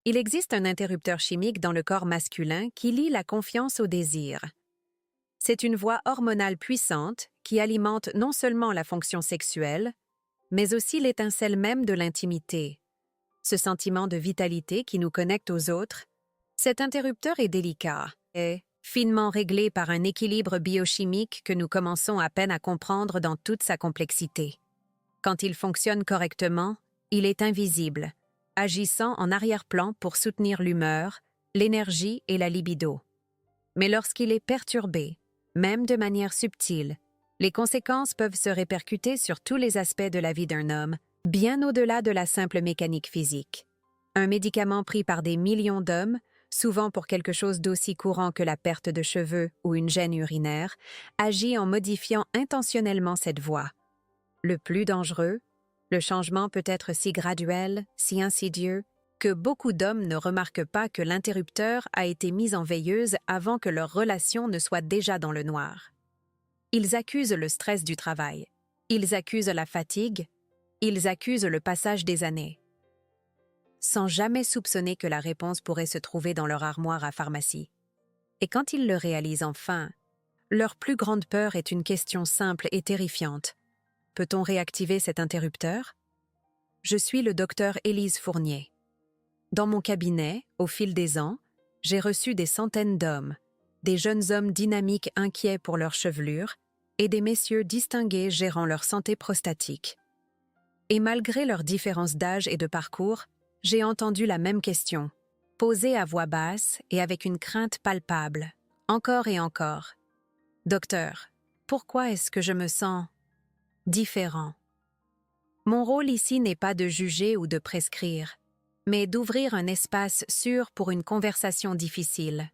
Il existe un interrupteur chimique dans le corps masculin qui lie la confiance au désir. C'est une voie hormonale puissante qui alimente non seulement la fonction sexuelle, mais aussi l'étincelle même de l'intimité. Ce sentiment de vitalité qui nous connecte aux autres, cet interrupteur est délicat et finement réglé par un équilibre biochimique que nous commençons à peine à comprendre dans toute sa complexité. Quand il fonctionne correctement, il est invisible, agissant en arrière-plan pour soutenir l'humeur, l'énergie et la libido. Mais lorsqu'il est perturbé, même de manière subtile, les conséquences peuvent se répercuter sur tous les aspects de la vie d'un homme, bien au-delà de la simple mécanique physique. Un médicament pris par des millions d'hommes, souvent pour quelque chose d'aussi courant que la perte de cheveux ou une gêne urinaire, agit en modifiant intentionnellement cette voie. Le plus dangereux, le changement peut être si graduel, si insidieux, que beaucoup d'hommes ne remarquent pas que l'interrupteur a été mis en veilleuse avant que leur relation ne soit déjà dans le noir. Ils accusent le stress du travail, ils accusent la fatigue, ils accusent le passage des années, sans jamais soupçonner que la réponse pourrait se trouver dans leur armoire à pharmacie. Et quand ils le réalisent enfin, leur plus grande peur est une question simple et terrifiante. Peut-on réactiver cet interrupteur? Je suis le docteur Élise Fournier. Dans mon cabinet, au fil des ans, j'ai reçu des centaines d'hommes, des jeunes hommes dynamiques inquiets pour leur chevelure et des messieurs distingués gérant leur santé prostatique. Et malgré leurs différences d'âge et de parcours, j'ai entendu la même question, posée à voix basse et avec une crainte palpable, encore et encore. Docteur, pourquoi est-ce que je me sens différent? Mon rôle ici n'est pas de juger ou de prescrire, mais d'ouvrir un espace sûr pour une conversation difficile.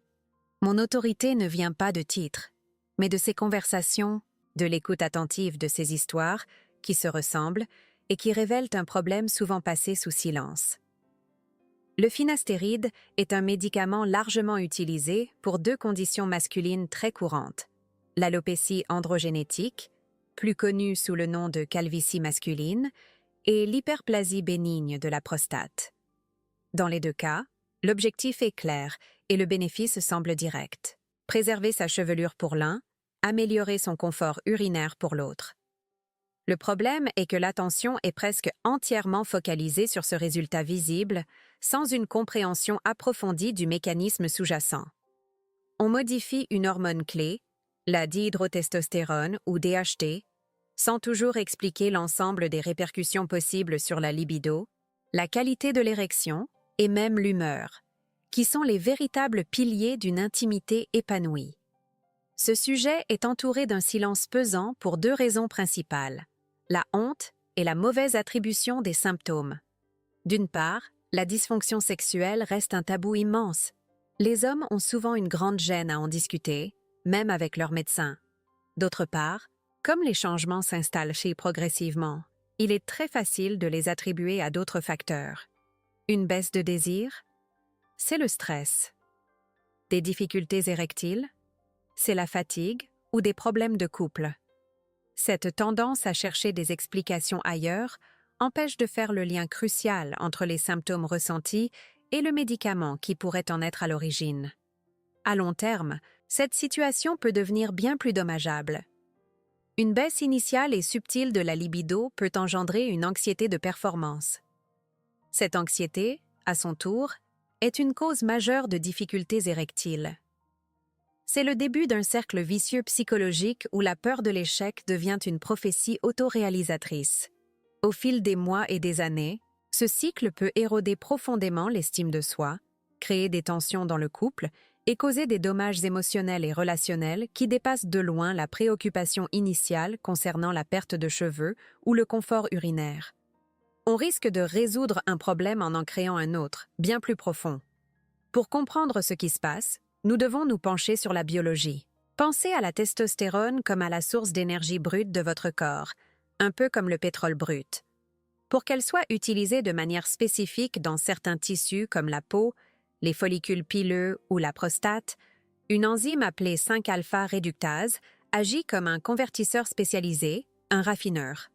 Mon autorité ne vient pas de titres, mais de ces conversations, de l'écoute attentive de ces histoires qui se ressemblent et qui révèlent un problème souvent passé sous silence. Le finastéride est un médicament largement utilisé pour deux conditions masculines très courantes, l'alopécie androgénétique, plus connue sous le nom de calvitie masculine, et l'hyperplasie bénigne de la prostate. Dans les deux cas, l'objectif est clair et le bénéfice semble direct. Préserver sa chevelure pour l'un, améliorer son confort urinaire pour l'autre. Le problème est que l'attention est presque entièrement focalisée sur ce résultat visible, sans une compréhension approfondie du mécanisme sous-jacent. On modifie une hormone clé, la dihydrotestostérone ou DHT, sans toujours expliquer l'ensemble des répercussions possibles sur la libido, la qualité de l'érection et même l'humeur, qui sont les véritables piliers d'une intimité épanouie. Ce sujet est entouré d'un silence pesant pour deux raisons principales, la honte et la mauvaise attribution des symptômes. D'une part, la dysfonction sexuelle reste un tabou immense. Les hommes ont souvent une grande gêne à en discuter, même avec leur médecin. D'autre part, comme les changements s'installent progressivement, il est très facile de les attribuer à d'autres facteurs. Une baisse de désir? C'est le stress. Des difficultés érectiles? C'est la fatigue ou des problèmes de couple. Cette tendance à chercher des explications ailleurs empêche de faire le lien crucial entre les symptômes ressentis et le médicament qui pourrait en être à l'origine. À long terme, cette situation peut devenir bien plus dommageable. Une baisse initiale et subtile de la libido peut engendrer une anxiété de performance. Cette anxiété, à son tour, est une cause majeure de difficultés érectiles. C'est le début d'un cercle vicieux psychologique où la peur de l'échec devient une prophétie autoréalisatrice. Au fil des mois et des années, ce cycle peut éroder profondément l'estime de soi, créer des tensions dans le couple et causer des dommages émotionnels et relationnels qui dépassent de loin la préoccupation initiale concernant la perte de cheveux ou le confort urinaire. On risque de résoudre un problème en créant un autre, bien plus profond. Pour comprendre ce qui se passe, nous devons nous pencher sur la biologie. Pensez à la testostérone comme à la source d'énergie brute de votre corps, un peu comme le pétrole brut. Pour qu'elle soit utilisée de manière spécifique dans certains tissus comme la peau, les follicules pileux ou la prostate, une enzyme appelée 5-alpha-réductase agit comme un convertisseur spécialisé, un raffineur.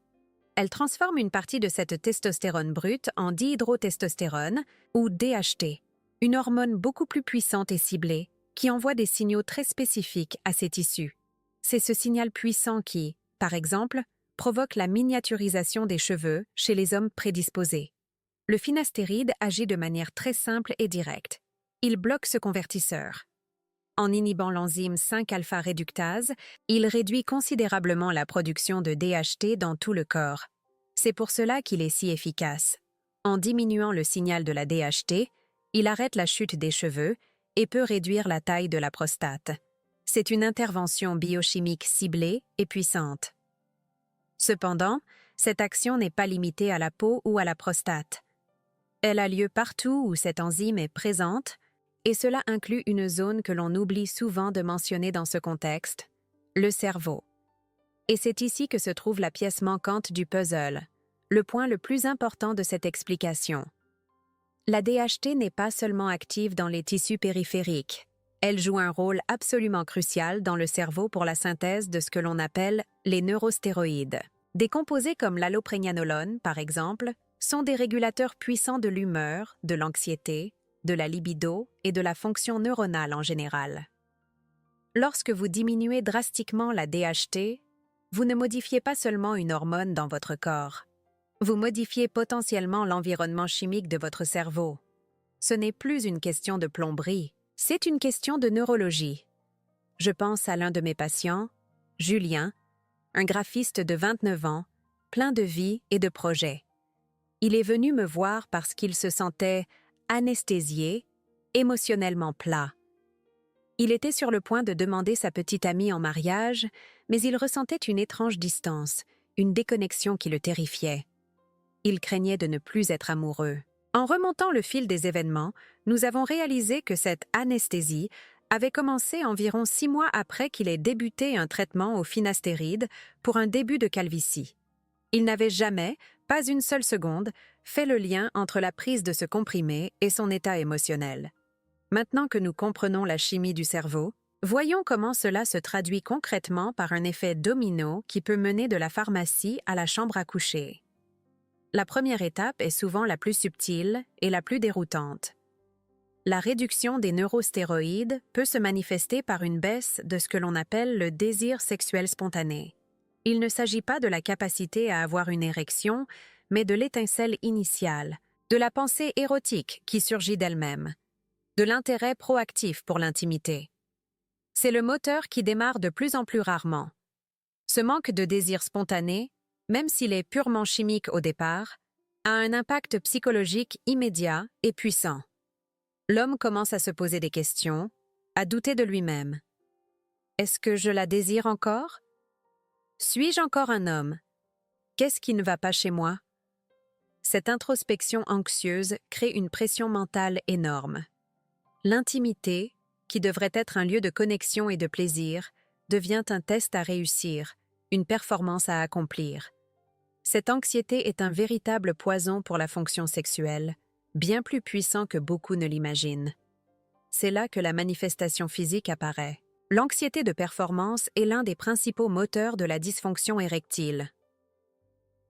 Elle transforme une partie de cette testostérone brute en dihydrotestostérone, ou DHT. une hormone beaucoup plus puissante et ciblée qui envoie des signaux très spécifiques à ces tissus. C'est ce signal puissant qui, par exemple, provoque la miniaturisation des cheveux chez les hommes prédisposés. Le finastéride agit de manière très simple et directe. Il bloque ce convertisseur. En inhibant l'enzyme 5-alpha-réductase, il réduit considérablement la production de DHT dans tout le corps. C'est pour cela qu'il est si efficace. En diminuant le signal de la DHT, il arrête la chute des cheveux et peut réduire la taille de la prostate. C'est une intervention biochimique ciblée et puissante. Cependant, cette action n'est pas limitée à la peau ou à la prostate. Elle a lieu partout où cette enzyme est présente, et cela inclut une zone que l'on oublie souvent de mentionner dans ce contexte, le cerveau. Et c'est ici que se trouve la pièce manquante du puzzle, le point le plus important de cette explication. La DHT n'est pas seulement active dans les tissus périphériques. Elle joue un rôle absolument crucial dans le cerveau pour la synthèse de ce que l'on appelle les neurostéroïdes. Des composés comme l'allopregnanolone, par exemple, sont des régulateurs puissants de l'humeur, de l'anxiété, de la libido et de la fonction neuronale en général. Lorsque vous diminuez drastiquement la DHT, vous ne modifiez pas seulement une hormone dans votre corps. Vous modifiez potentiellement l'environnement chimique de votre cerveau. Ce n'est plus une question de plomberie, c'est une question de neurologie. Je pense à l'un de mes patients, Julien, un graphiste de 29 ans, plein de vie et de projets. Il est venu me voir parce qu'il se sentait anesthésié, émotionnellement plat. Il était sur le point de demander sa petite amie en mariage, mais il ressentait une étrange distance, une déconnexion qui le terrifiait. Il craignait de ne plus être amoureux. En remontant le fil des événements, nous avons réalisé que cette anesthésie avait commencé environ 6 mois après qu'il ait débuté un traitement au finastéride pour un début de calvitie. Il n'avait jamais, pas une seule seconde, fait le lien entre la prise de ce comprimé et son état émotionnel. Maintenant que nous comprenons la chimie du cerveau, voyons comment cela se traduit concrètement par un effet domino qui peut mener de la pharmacie à la chambre à coucher. La première étape est souvent la plus subtile et la plus déroutante. La réduction des neurostéroïdes peut se manifester par une baisse de ce que l'on appelle le désir sexuel spontané. Il ne s'agit pas de la capacité à avoir une érection, mais de l'étincelle initiale, de la pensée érotique qui surgit d'elle-même, de l'intérêt proactif pour l'intimité. C'est le moteur qui démarre de plus en plus rarement. Ce manque de désir spontané, même s'il est purement chimique au départ, a un impact psychologique immédiat et puissant. L'homme commence à se poser des questions, à douter de lui-même. Est-ce que je la désire encore? Suis-je encore un homme? Qu'est-ce qui ne va pas chez moi? Cette introspection anxieuse crée une pression mentale énorme. L'intimité, qui devrait être un lieu de connexion et de plaisir, devient un test à réussir, une performance à accomplir. Cette anxiété est un véritable poison pour la fonction sexuelle, bien plus puissant que beaucoup ne l'imaginent. C'est là que la manifestation physique apparaît. L'anxiété de performance est l'un des principaux moteurs de la dysfonction érectile.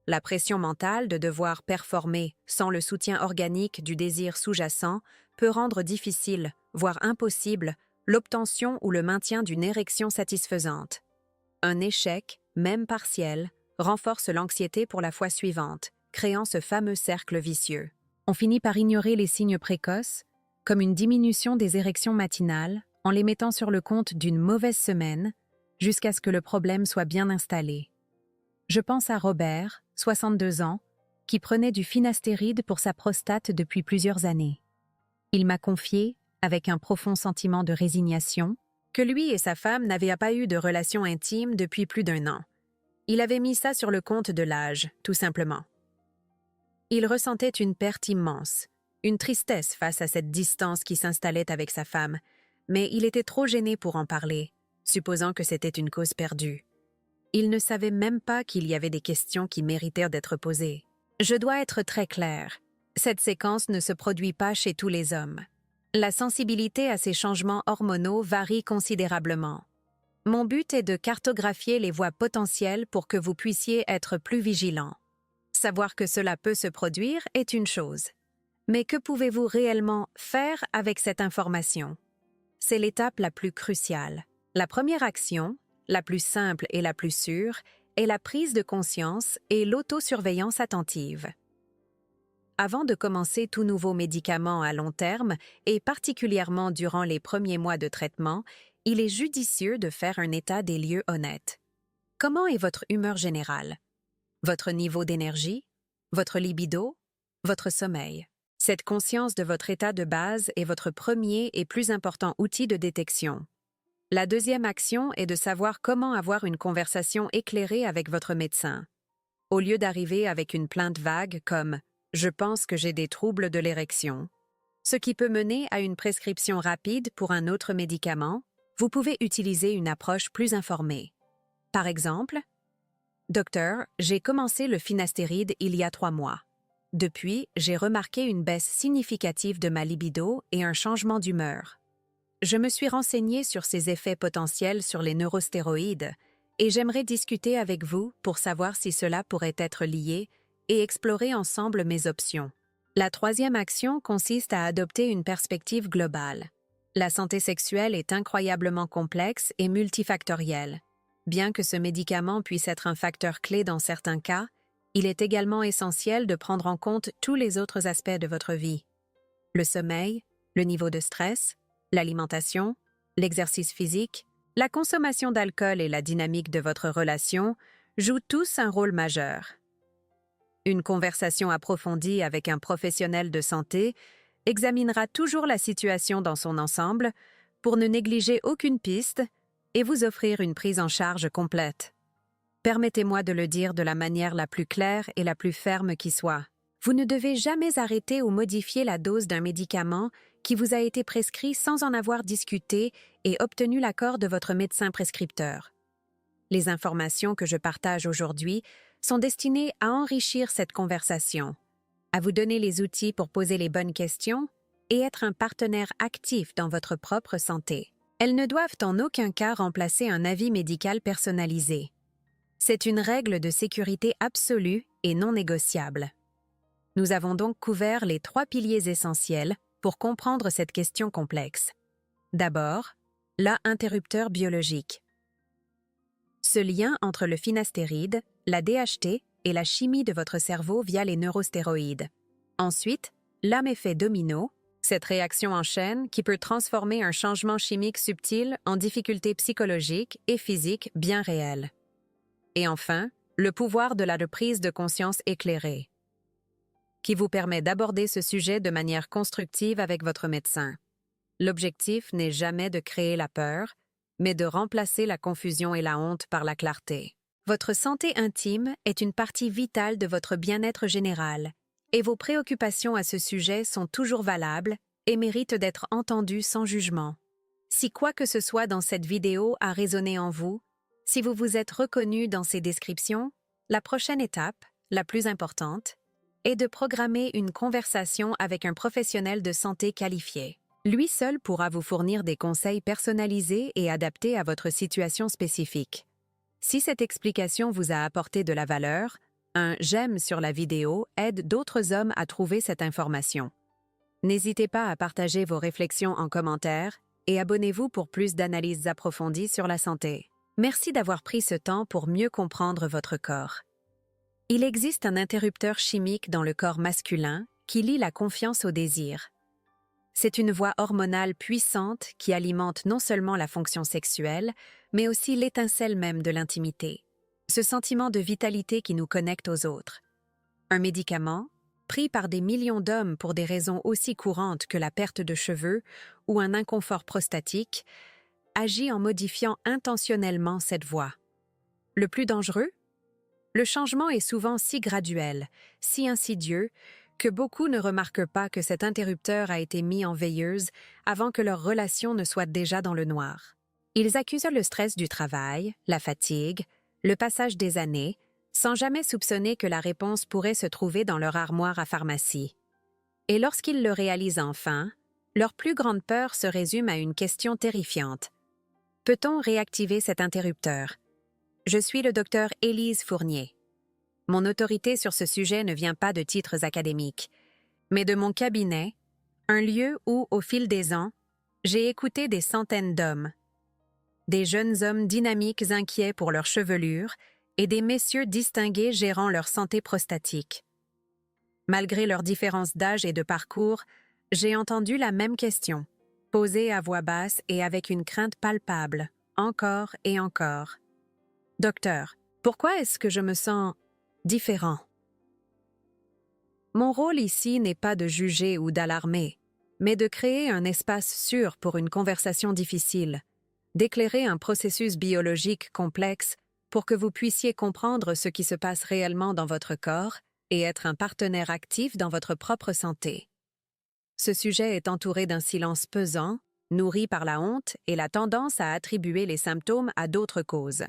La pression mentale de devoir performer sans le soutien organique du désir sous-jacent peut rendre difficile, voire impossible, l'obtention ou le maintien d'une érection satisfaisante. Un échec, même partiel, renforce l'anxiété pour la fois suivante, créant ce fameux cercle vicieux. On finit par ignorer les signes précoces, comme une diminution des érections matinales, en les mettant sur le compte d'une mauvaise semaine, jusqu'à ce que le problème soit bien installé. Je pense à Robert, 62 ans, qui prenait du finastéride pour sa prostate depuis plusieurs années. Il m'a confié, avec un profond sentiment de résignation, que lui et sa femme n'avaient pas eu de relation intime depuis plus d'1 an. Il avait mis ça sur le compte de l'âge, tout simplement. Il ressentait une perte immense, une tristesse face à cette distance qui s'installait avec sa femme, mais il était trop gêné pour en parler, supposant que c'était une cause perdue. Il ne savait même pas qu'il y avait des questions qui méritèrent d'être posées. Je dois être très claire. Cette séquence ne se produit pas chez tous les hommes. La sensibilité à ces changements hormonaux varie considérablement. Mon but est de cartographier les voies potentielles pour que vous puissiez être plus vigilant. Savoir que cela peut se produire est une chose. Mais que pouvez-vous réellement faire avec cette information? C'est l'étape la plus cruciale. La première action, la plus simple et la plus sûre, est la prise de conscience et l'autosurveillance attentive. Avant de commencer tout nouveau médicament à long terme, et particulièrement durant les premiers mois de traitement, il est judicieux de faire un état des lieux honnête. Comment est votre humeur générale? Votre niveau d'énergie? Votre libido? Votre sommeil? Cette conscience de votre état de base est votre premier et plus important outil de détection. La deuxième action est de savoir comment avoir une conversation éclairée avec votre médecin. Au lieu d'arriver avec une plainte vague comme « Je pense que j'ai des troubles de l'érection », ce qui peut mener à une prescription rapide pour un autre médicament, vous pouvez utiliser une approche plus informée. Par exemple, « Docteur, j'ai commencé le finastéride il y a 3 mois. Depuis, j'ai remarqué une baisse significative de ma libido et un changement d'humeur. Je me suis renseigné sur ses effets potentiels sur les neurostéroïdes et j'aimerais discuter avec vous pour savoir si cela pourrait être lié et explorer ensemble mes options. » La troisième action consiste à adopter une perspective globale. La santé sexuelle est incroyablement complexe et multifactorielle. Bien que ce médicament puisse être un facteur clé dans certains cas, il est également essentiel de prendre en compte tous les autres aspects de votre vie. Le sommeil, le niveau de stress, l'alimentation, l'exercice physique, la consommation d'alcool et la dynamique de votre relation jouent tous un rôle majeur. Une conversation approfondie avec un professionnel de santé examinera toujours la situation dans son ensemble pour ne négliger aucune piste et vous offrir une prise en charge complète. Permettez-moi de le dire de la manière la plus claire et la plus ferme qui soit. Vous ne devez jamais arrêter ou modifier la dose d'un médicament qui vous a été prescrit sans en avoir discuté et obtenu l'accord de votre médecin prescripteur. Les informations que je partage aujourd'hui sont destinées à enrichir cette conversation, à vous donner les outils pour poser les bonnes questions et être un partenaire actif dans votre propre santé. Elles ne doivent en aucun cas remplacer un avis médical personnalisé. C'est une règle de sécurité absolue et non négociable. Nous avons donc couvert les 3 piliers essentiels pour comprendre cette question complexe. D'abord, l'interrupteur biologique. Ce lien entre le finastéride, la DHT et la chimie de votre cerveau via les neurostéroïdes. Ensuite, l'effet domino, cette réaction en chaîne qui peut transformer un changement chimique subtil en difficultés psychologiques et physiques bien réelles. Et enfin, le pouvoir de la prise de conscience éclairée, qui vous permet d'aborder ce sujet de manière constructive avec votre médecin. L'objectif n'est jamais de créer la peur, mais de remplacer la confusion et la honte par la clarté. Votre santé intime est une partie vitale de votre bien-être général, et vos préoccupations à ce sujet sont toujours valables et méritent d'être entendues sans jugement. Si quoi que ce soit dans cette vidéo a résonné en vous, si vous vous êtes reconnu dans ces descriptions, la prochaine étape, la plus importante, est de programmer une conversation avec un professionnel de santé qualifié. Lui seul pourra vous fournir des conseils personnalisés et adaptés à votre situation spécifique. Si cette explication vous a apporté de la valeur, un « j'aime » sur la vidéo aide d'autres hommes à trouver cette information. N'hésitez pas à partager vos réflexions en commentaire et abonnez-vous pour plus d'analyses approfondies sur la santé. Merci d'avoir pris ce temps pour mieux comprendre votre corps. Il existe un interrupteur chimique dans le corps masculin qui lie la confiance au désir. C'est une voie hormonale puissante qui alimente non seulement la fonction sexuelle, mais aussi l'étincelle même de l'intimité, ce sentiment de vitalité qui nous connecte aux autres. Un médicament, pris par des millions d'hommes pour des raisons aussi courantes que la perte de cheveux ou un inconfort prostatique, agit en modifiant intentionnellement cette voie. Le plus dangereux? Le changement est souvent si graduel, si insidieux, que beaucoup ne remarquent pas que cet interrupteur a été mis en veilleuse avant que leur relation ne soit déjà dans le noir. Ils accusent le stress du travail, la fatigue, le passage des années, sans jamais soupçonner que la réponse pourrait se trouver dans leur armoire à pharmacie. Et lorsqu'ils le réalisent enfin, leur plus grande peur se résume à une question terrifiante. Peut-on réactiver cet interrupteur? Je suis le docteur Élise Fournier. Mon autorité sur ce sujet ne vient pas de titres académiques. mais de mon cabinet, un lieu où, au fil des ans, j'ai écouté des centaines d'hommes. Des jeunes hommes dynamiques inquiets pour leur chevelure et des messieurs distingués gérant leur santé prostatique. Malgré leurs différences d'âge et de parcours, j'ai entendu la même question, posée à voix basse et avec une crainte palpable, encore et encore. « Docteur, pourquoi est-ce que je me sens différent? » Mon rôle ici n'est pas de juger ou d'alarmer, mais de créer un espace sûr pour une conversation difficile, d'éclairer un processus biologique complexe pour que vous puissiez comprendre ce qui se passe réellement dans votre corps et être un partenaire actif dans votre propre santé. Ce sujet est entouré d'un silence pesant, nourri par la honte et la tendance à attribuer les symptômes à d'autres causes.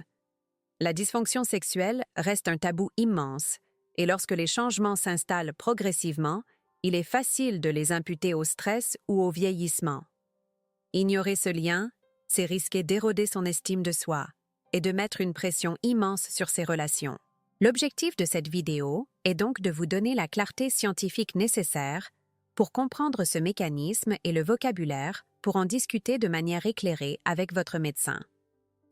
La dysfonction sexuelle reste un tabou immense, et lorsque les changements s'installent progressivement, il est facile de les imputer au stress ou au vieillissement. Ignorer ce lien, c'est risquer d'éroder son estime de soi et de mettre une pression immense sur ses relations. L'objectif de cette vidéo est donc de vous donner la clarté scientifique nécessaire pour comprendre ce mécanisme et le vocabulaire pour en discuter de manière éclairée avec votre médecin.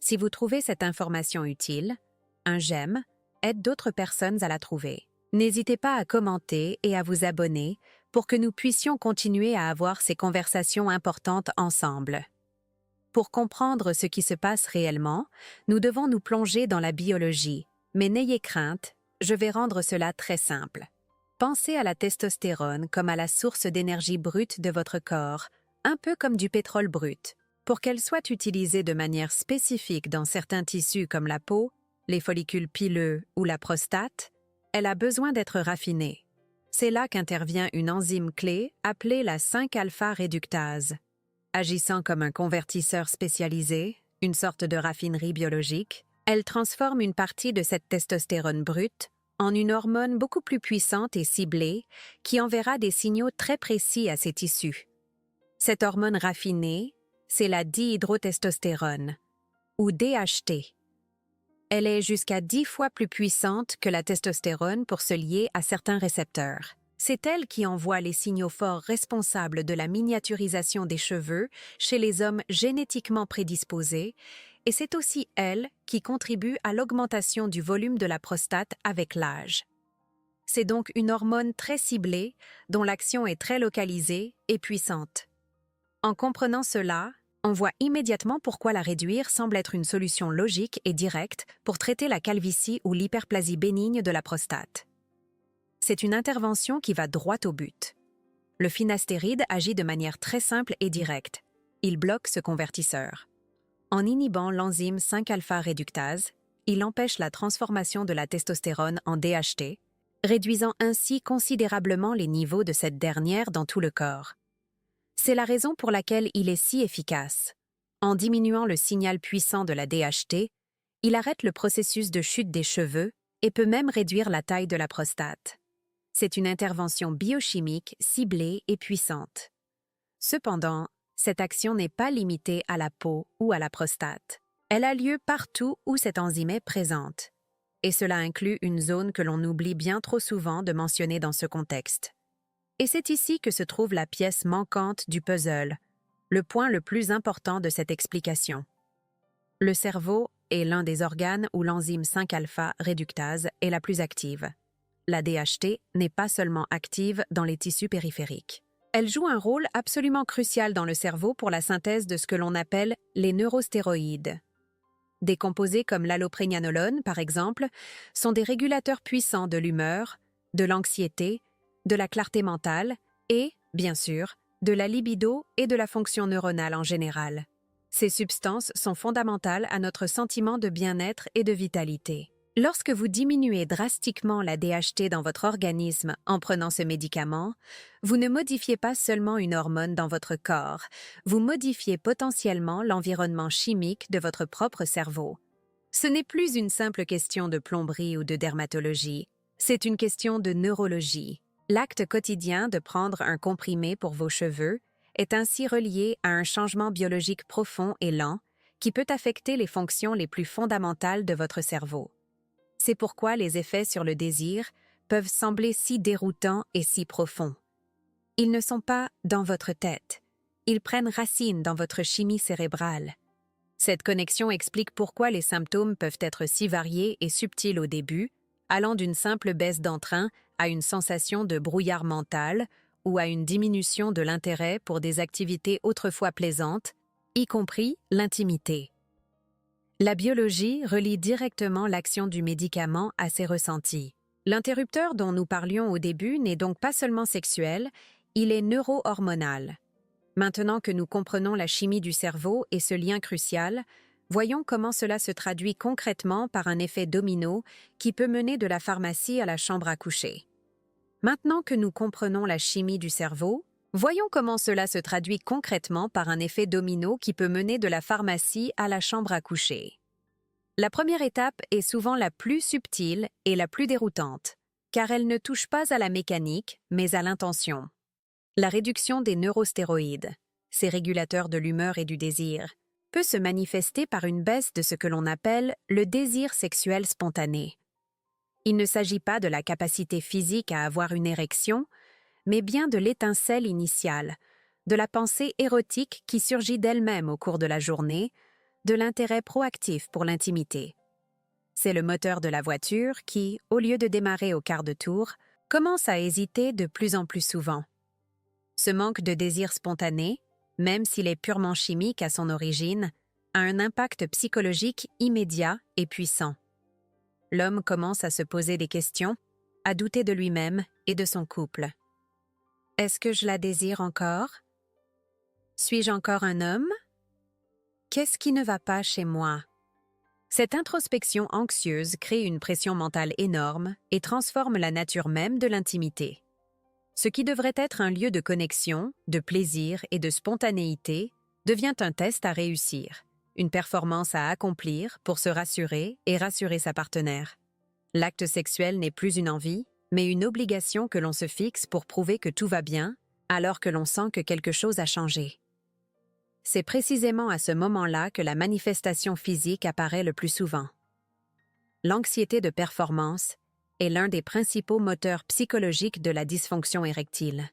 Si vous trouvez cette information utile, un j'aime aide d'autres personnes à la trouver. N'hésitez pas à commenter et à vous abonner pour que nous puissions continuer à avoir ces conversations importantes ensemble. Pour comprendre ce qui se passe réellement, nous devons nous plonger dans la biologie, mais n'ayez crainte, je vais rendre cela très simple. Pensez à la testostérone comme à la source d'énergie brute de votre corps, un peu comme du pétrole brut. Pour qu'elle soit utilisée de manière spécifique dans certains tissus comme la peau, les follicules pileux ou la prostate, elle a besoin d'être raffinée. C'est là qu'intervient une enzyme clé appelée la 5-alpha-réductase. Agissant comme un convertisseur spécialisé, une sorte de raffinerie biologique, elle transforme une partie de cette testostérone brute en une hormone beaucoup plus puissante et ciblée qui enverra des signaux très précis à ses tissus. Cette hormone raffinée, c'est la dihydrotestostérone, ou DHT. Elle est jusqu'à 10 fois plus puissante que la testostérone pour se lier à certains récepteurs. C'est elle qui envoie les signaux forts responsables de la miniaturisation des cheveux chez les hommes génétiquement prédisposés, et c'est aussi elle qui contribue à l'augmentation du volume de la prostate avec l'âge. C'est donc une hormone très ciblée, dont l'action est très localisée et puissante. En comprenant cela, on voit immédiatement pourquoi la réduire semble être une solution logique et directe pour traiter la calvitie ou l'hyperplasie bénigne de la prostate. C'est une intervention qui va droit au but. Le finastéride agit de manière très simple et directe. Il bloque ce convertisseur. En inhibant l'enzyme 5-alpha-réductase, il empêche la transformation de la testostérone en DHT, réduisant ainsi considérablement les niveaux de cette dernière dans tout le corps. C'est la raison pour laquelle il est si efficace. En diminuant le signal puissant de la DHT, il arrête le processus de chute des cheveux et peut même réduire la taille de la prostate. C'est une intervention biochimique ciblée et puissante. Cependant, cette action n'est pas limitée à la peau ou à la prostate. Elle a lieu partout où cette enzyme est présente. Et cela inclut une zone que l'on oublie bien trop souvent de mentionner dans ce contexte. Et c'est ici que se trouve la pièce manquante du puzzle, le point le plus important de cette explication. Le cerveau est l'un des organes où l'enzyme 5-alpha-réductase est la plus active. La DHT n'est pas seulement active dans les tissus périphériques. Elle joue un rôle absolument crucial dans le cerveau pour la synthèse de ce que l'on appelle les neurostéroïdes. Des composés comme l'allopregnanolone, par exemple, sont des régulateurs puissants de l'humeur, de l'anxiété, de la clarté mentale et, bien sûr, de la libido et de la fonction neuronale en général. Ces substances sont fondamentales à notre sentiment de bien-être et de vitalité. Lorsque vous diminuez drastiquement la DHT dans votre organisme en prenant ce médicament, vous ne modifiez pas seulement une hormone dans votre corps, vous modifiez potentiellement l'environnement chimique de votre propre cerveau. Ce n'est plus une simple question de plomberie ou de dermatologie, c'est une question de neurologie. L'acte quotidien de prendre un comprimé pour vos cheveux est ainsi relié à un changement biologique profond et lent qui peut affecter les fonctions les plus fondamentales de votre cerveau. C'est pourquoi les effets sur le désir peuvent sembler si déroutants et si profonds. Ils ne sont pas dans votre tête. Ils prennent racine dans votre chimie cérébrale. Cette connexion explique pourquoi les symptômes peuvent être si variés et subtils au début, allant d'une simple baisse d'entrain à une sensation de brouillard mental ou à une diminution de l'intérêt pour des activités autrefois plaisantes, y compris l'intimité. La biologie relie directement l'action du médicament à ses ressentis. L'interrupteur dont nous parlions au début n'est donc pas seulement sexuel, il est neuro-hormonal. Maintenant que nous comprenons la chimie du cerveau et ce lien crucial, voyons comment cela se traduit concrètement par un effet domino qui peut mener de la pharmacie à la chambre à coucher. Maintenant que nous comprenons la chimie du cerveau, voyons comment cela se traduit concrètement par un effet domino qui peut mener de la pharmacie à la chambre à coucher. La première étape est souvent la plus subtile et la plus déroutante, car elle ne touche pas à la mécanique, mais à l'intention. La réduction des neurostéroïdes, ces régulateurs de l'humeur et du désir, peut se manifester par une baisse de ce que l'on appelle le désir sexuel spontané. Il ne s'agit pas de la capacité physique à avoir une érection, mais bien de l'étincelle initiale, de la pensée érotique qui surgit d'elle-même au cours de la journée, de l'intérêt proactif pour l'intimité. C'est le moteur de la voiture qui, au lieu de démarrer au quart de tour, commence à hésiter de plus en plus souvent. Ce manque de désir spontané, même s'il est purement chimique à son origine, a un impact psychologique immédiat et puissant. L'homme commence à se poser des questions, à douter de lui-même et de son couple. Est-ce que je la désire encore? Suis-je encore un homme? Qu'est-ce qui ne va pas chez moi? Cette introspection anxieuse crée une pression mentale énorme et transforme la nature même de l'intimité. Ce qui devrait être un lieu de connexion, de plaisir et de spontanéité devient un test à réussir, une performance à accomplir pour se rassurer et rassurer sa partenaire. L'acte sexuel n'est plus une envie, mais une obligation que l'on se fixe pour prouver que tout va bien, alors que l'on sent que quelque chose a changé. C'est précisément à ce moment-là que la manifestation physique apparaît le plus souvent. L'anxiété de performance est l'un des principaux moteurs psychologiques de la dysfonction érectile.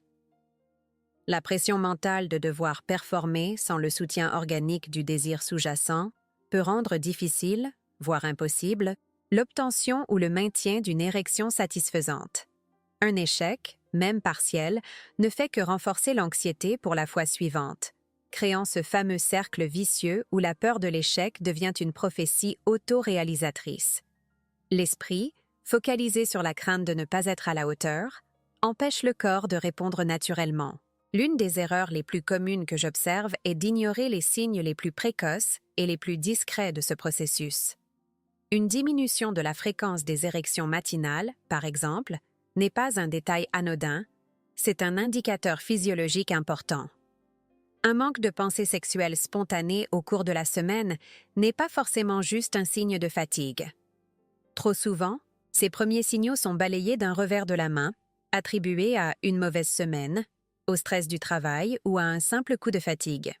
La pression mentale de devoir performer sans le soutien organique du désir sous-jacent peut rendre difficile, voire impossible, l'obtention ou le maintien d'une érection satisfaisante. Un échec, même partiel, ne fait que renforcer l'anxiété pour la fois suivante, créant ce fameux cercle vicieux où la peur de l'échec devient une prophétie auto-réalisatrice. L'esprit, focalisé sur la crainte de ne pas être à la hauteur, empêche le corps de répondre naturellement. L'une des erreurs les plus communes que j'observe est d'ignorer les signes les plus précoces et les plus discrets de ce processus. Une diminution de la fréquence des érections matinales, par exemple, n'est pas un détail anodin, c'est un indicateur physiologique important. Un manque de pensée sexuelle spontanée au cours de la semaine n'est pas forcément juste un signe de fatigue. Trop souvent, ces premiers signaux sont balayés d'un revers de la main, attribués à une mauvaise semaine, au stress du travail ou à un simple coup de fatigue.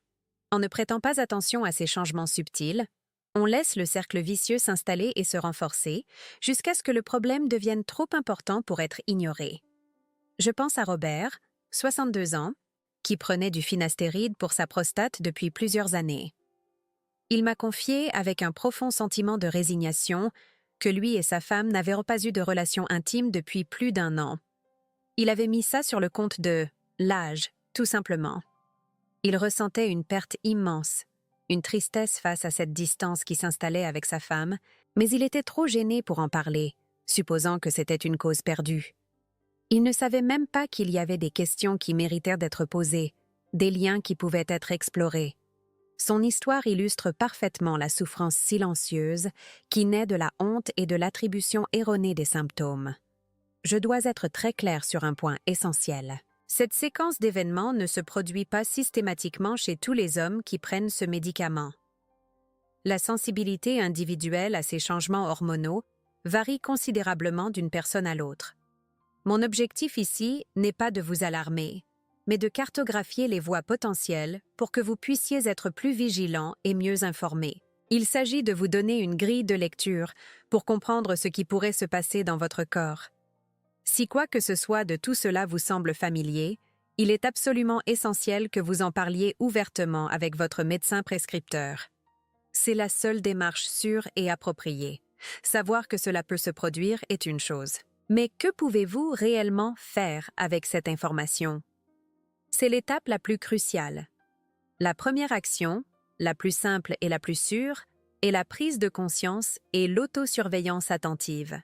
En ne prêtant pas attention à ces changements subtils, on laisse le cercle vicieux s'installer et se renforcer jusqu'à ce que le problème devienne trop important pour être ignoré. Je pense à Robert, 62 ans, qui prenait du finastéride pour sa prostate depuis plusieurs années. Il m'a confié avec un profond sentiment de résignation que lui et sa femme n'avaient pas eu de relation intime depuis plus d'1 an. Il avait mis ça sur le compte de l'âge, tout simplement. Il ressentait une perte immense, une tristesse face à cette distance qui s'installait avec sa femme, mais il était trop gêné pour en parler, supposant que c'était une cause perdue. Il ne savait même pas qu'il y avait des questions qui méritèrent d'être posées, des liens qui pouvaient être explorés. Son histoire illustre parfaitement la souffrance silencieuse qui naît de la honte et de l'attribution erronée des symptômes. Je dois être très clair sur un point essentiel. Cette séquence d'événements ne se produit pas systématiquement chez tous les hommes qui prennent ce médicament. La sensibilité individuelle à ces changements hormonaux varie considérablement d'une personne à l'autre. Mon objectif ici n'est pas de vous alarmer, mais de cartographier les voies potentielles pour que vous puissiez être plus vigilants et mieux informés. Il s'agit de vous donner une grille de lecture pour comprendre ce qui pourrait se passer dans votre corps. Si quoi que ce soit de tout cela vous semble familier, Il est absolument essentiel que vous en parliez ouvertement avec votre médecin prescripteur. C'est la seule démarche sûre et appropriée. Savoir que cela peut se produire est une chose. Mais que pouvez-vous réellement faire avec cette information? C'est l'étape la plus cruciale. La première action, la plus simple et la plus sûre, est la prise de conscience et l'autosurveillance attentive.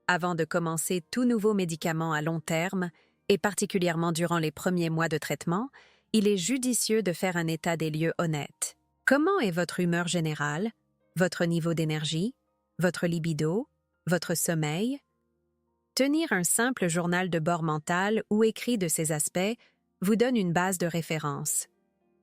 Avant de commencer tout nouveau médicament à long terme, et particulièrement durant les premiers mois de traitement, il est judicieux de faire un état des lieux honnête. Comment est votre humeur générale, votre niveau d'énergie, votre libido, votre sommeil? Tenir un simple journal de bord mental ou écrit de ces aspects vous donne une base de référence.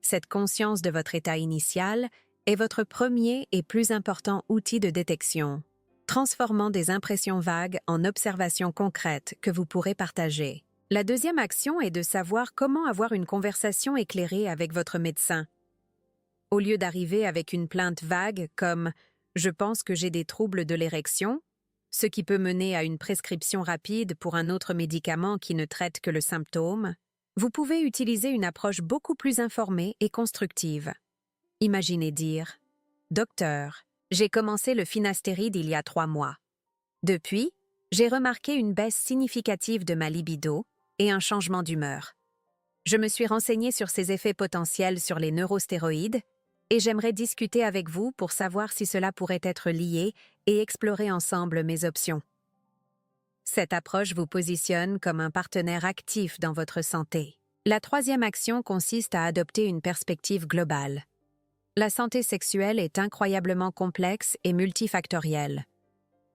Cette conscience de votre état initial est votre premier et plus important outil de détection, transformant des impressions vagues en observations concrètes que vous pourrez partager. La deuxième action est de savoir comment avoir une conversation éclairée avec votre médecin. Au lieu d'arriver avec une plainte vague comme « je pense que j'ai des troubles de l'érection », ce qui peut mener à une prescription rapide pour un autre médicament qui ne traite que le symptôme, vous pouvez utiliser une approche beaucoup plus informée et constructive. Imaginez dire « Docteur, j'ai commencé le finastéride il y a 3 mois. Depuis, j'ai remarqué une baisse significative de ma libido et un changement d'humeur. Je me suis renseigné sur ses effets potentiels sur les neurostéroïdes et j'aimerais discuter avec vous pour savoir si cela pourrait être lié et explorer ensemble mes options. » Cette approche vous positionne comme un partenaire actif dans votre santé. La troisième action consiste à adopter une perspective globale. La santé sexuelle est incroyablement complexe et multifactorielle.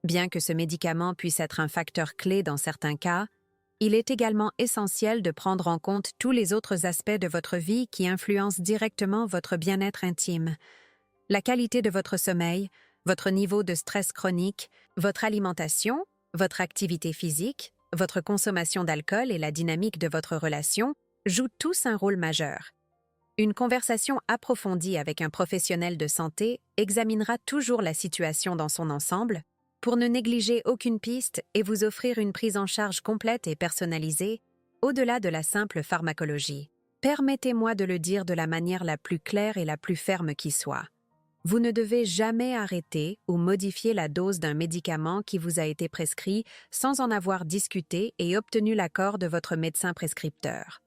Bien que ce médicament puisse être un facteur clé dans certains cas, il est également essentiel de prendre en compte tous les autres aspects de votre vie qui influencent directement votre bien-être intime. La qualité de votre sommeil, votre niveau de stress chronique, votre alimentation, votre activité physique, votre consommation d'alcool et la dynamique de votre relation jouent tous un rôle majeur. Une conversation approfondie avec un professionnel de santé examinera toujours la situation dans son ensemble pour ne négliger aucune piste et vous offrir une prise en charge complète et personnalisée, au-delà de la simple pharmacologie. Permettez-moi de le dire de la manière la plus claire et la plus ferme qui soit. Vous ne devez jamais arrêter ou modifier la dose d'un médicament qui vous a été prescrit sans en avoir discuté et obtenu l'accord de votre médecin prescripteur.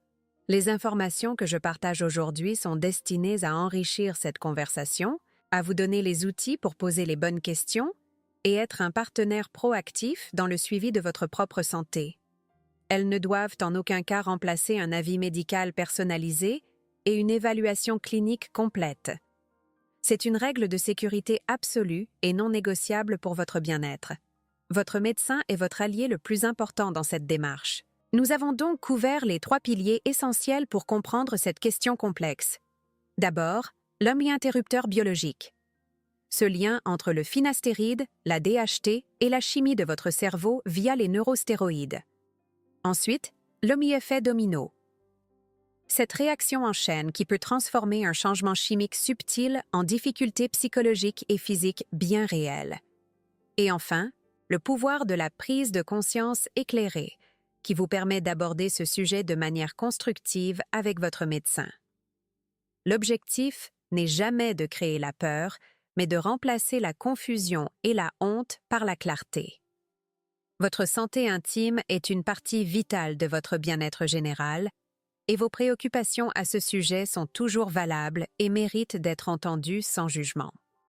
Les informations que je partage aujourd'hui sont destinées à enrichir cette conversation, à vous donner les outils pour poser les bonnes questions et être un partenaire proactif dans le suivi de votre propre santé. Elles ne doivent en aucun cas remplacer un avis médical personnalisé et une évaluation clinique complète. C'est une règle de sécurité absolue et non négociable pour votre bien-être. Votre médecin est votre allié le plus important dans cette démarche. Nous avons donc couvert les 3 piliers essentiels pour comprendre cette question complexe. D'abord, l'homéointerrupteur biologique. Ce lien entre le finastéride, la DHT et la chimie de votre cerveau via les neurostéroïdes. Ensuite, l'homéoeffet domino. Cette réaction en chaîne qui peut transformer un changement chimique subtil en difficultés psychologiques et physiques bien réelles. Et enfin, le pouvoir de la prise de conscience éclairée, qui vous permet d'aborder ce sujet de manière constructive avec votre médecin. L'objectif n'est jamais de créer la peur, mais de remplacer la confusion et la honte par la clarté. Votre santé intime est une partie vitale de votre bien-être général, et vos préoccupations à ce sujet sont toujours valables et méritent d'être entendues sans jugement.